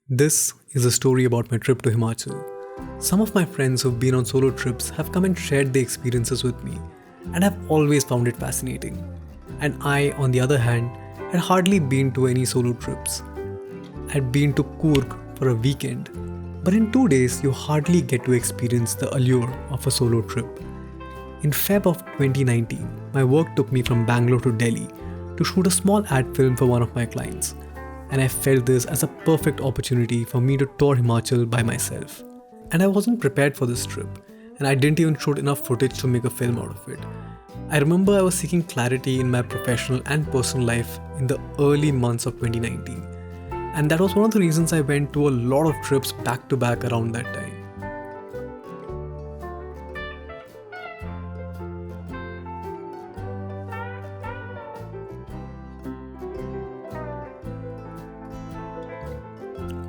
This is a story about my trip to Himachal. Some of my friends who've been on solo trips have come and shared their experiences with me and have always found it fascinating. And I, on the other hand, had hardly been to any solo trips. I'd been to Coorg for a weekend, but in 2 days you hardly get to experience the allure of a solo trip. In Feb of 2019, my work took me from Bangalore to Delhi to shoot a small ad film for one of my clients, and I felt this as a perfect opportunity for me to tour Himachal by myself. And I wasn't prepared for this trip, and I didn't even shoot enough footage to make a film out of it. I remember I was seeking clarity in my professional and personal life in the early months of 2019, and that was one of the reasons I went to a lot of trips back to back around that time.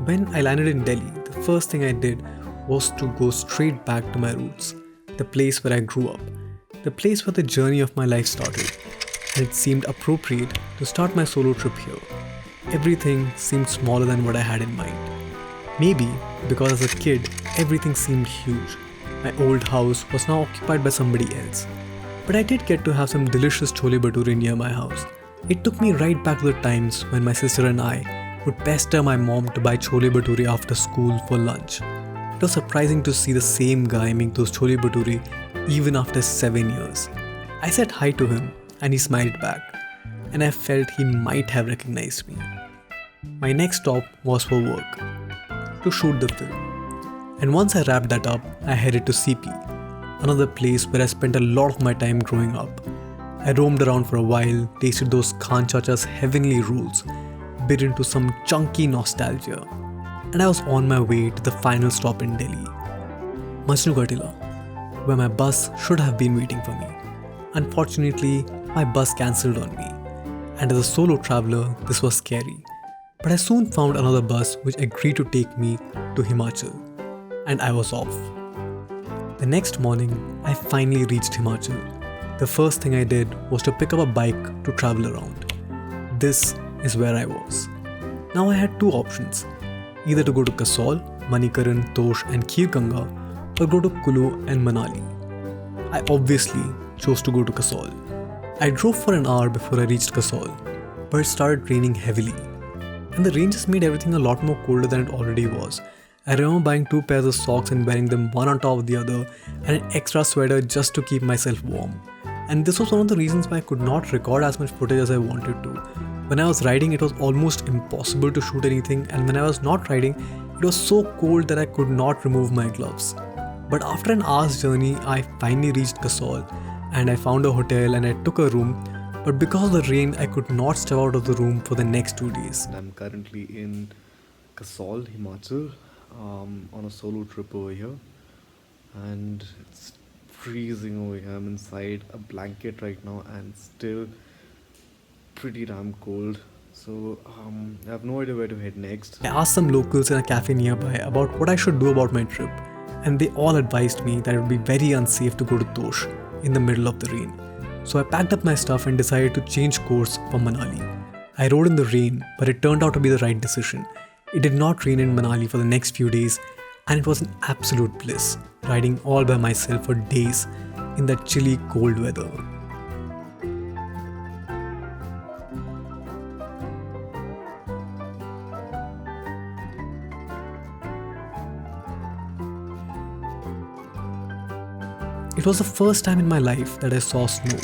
When I landed in Delhi, the first thing I did was to go straight back to my roots, the place where I grew up, the place where the journey of my life started, and it seemed appropriate to start my solo trip here. Everything seemed smaller than what I had in mind. Maybe because as a kid, everything seemed huge. My old house was now occupied by somebody else. But I did get to have some delicious chole bhature near my house. It took me right back to the times when my sister and I would pester my mom to buy chole bhature after school for lunch. It was surprising to see the same guy make those chole bhature even after 7 years. I said hi to him and he smiled back, and I felt he might have recognized me. My next stop was for work, to shoot the film. And once I wrapped that up, I headed to CP, another place where I spent a lot of my time growing up. I roamed around for a while, tasted those Khan Chacha's heavenly rolls, bit into some chunky nostalgia, and I was on my way to the final stop in Delhi, Majnu Katila, where my bus should have been waiting for me. Unfortunately, my bus cancelled on me, and as a solo traveler, this was scary. But I soon found another bus which agreed to take me to Himachal, and I was off. The next morning, I finally reached Himachal. The first thing I did was to pick up a bike to travel around. This is where I was. Now I had two options, either to go to Kasol, Manikaran, Tosh and Kheer or go to Kulu and Manali. I obviously chose to go to Kasol. I drove for an hour before I reached Kasol, but it started raining heavily, and the rain just made everything a lot more colder than it already was. I remember buying 2 pairs of socks and wearing them one on top of the other, and an extra sweater just to keep myself warm. And this was one of the reasons why I could not record as much footage as I wanted to. When I was riding, it was almost impossible to shoot anything, and when I was not riding, it was so cold that I could not remove my gloves. But after an hour's journey, I finally reached Kasol, and I found a hotel and I took a room. But because of the rain, I could not step out of the room for the next 2 days. I'm currently in Kasol, Himachal, on a solo trip over here, and it's freezing over here. I'm inside a blanket right now and still pretty damn cold. So I have no idea where to head next. I asked some locals in a cafe nearby about what I should do about my trip, and they all advised me that it would be very unsafe to go to Tosh in the middle of the rain. So I packed up my stuff and decided to change course for Manali. I rode in the rain, but it turned out to be the right decision. It did not rain in Manali for the next few days, and it was an absolute bliss, riding all by myself for days in that chilly cold weather. It was the first time in my life that I saw snow.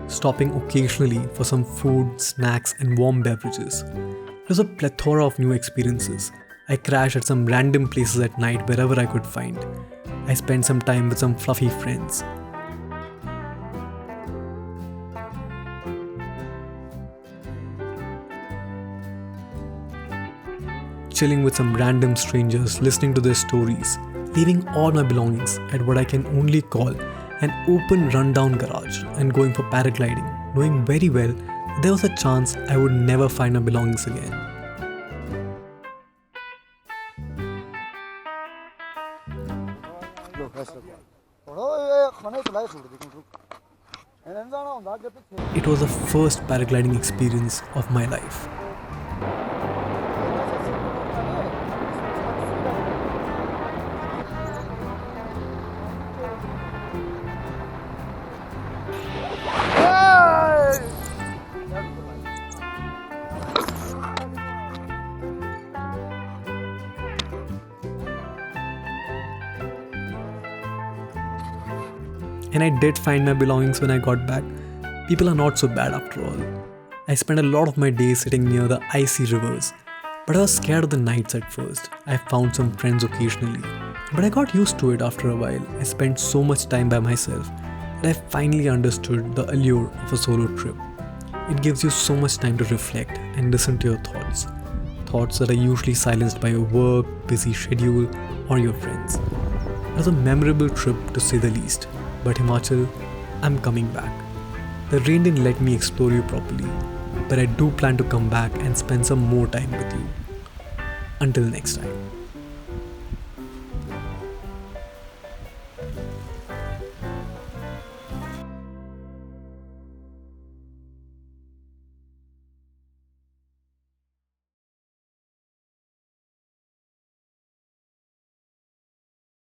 Stopping occasionally for some food, snacks, and warm beverages. It was a plethora of new experiences. I crashed at some random places at night wherever I could find. I spent some time with some fluffy friends. Chilling with some random strangers, listening to their stories, leaving all my belongings at what I can only call an open rundown garage and going for paragliding, knowing very well that there was a chance I would never find my belongings again. It It was the first paragliding experience of my life. And I did find my belongings when I got back. People are not so bad after all. I spent a lot of my days sitting near the icy rivers, but I was scared of the nights at first. I found some friends occasionally, but I got used to it after a while. I spent so much time by myself that I finally understood the allure of a solo trip. It gives you so much time to reflect and listen to your thoughts. Thoughts that are usually silenced by your work, busy schedule, or your friends. It was a memorable trip to say the least. But Himachal, I'm coming back. The rain didn't let me explore you properly, but I do plan to come back and spend some more time with you. Until next time.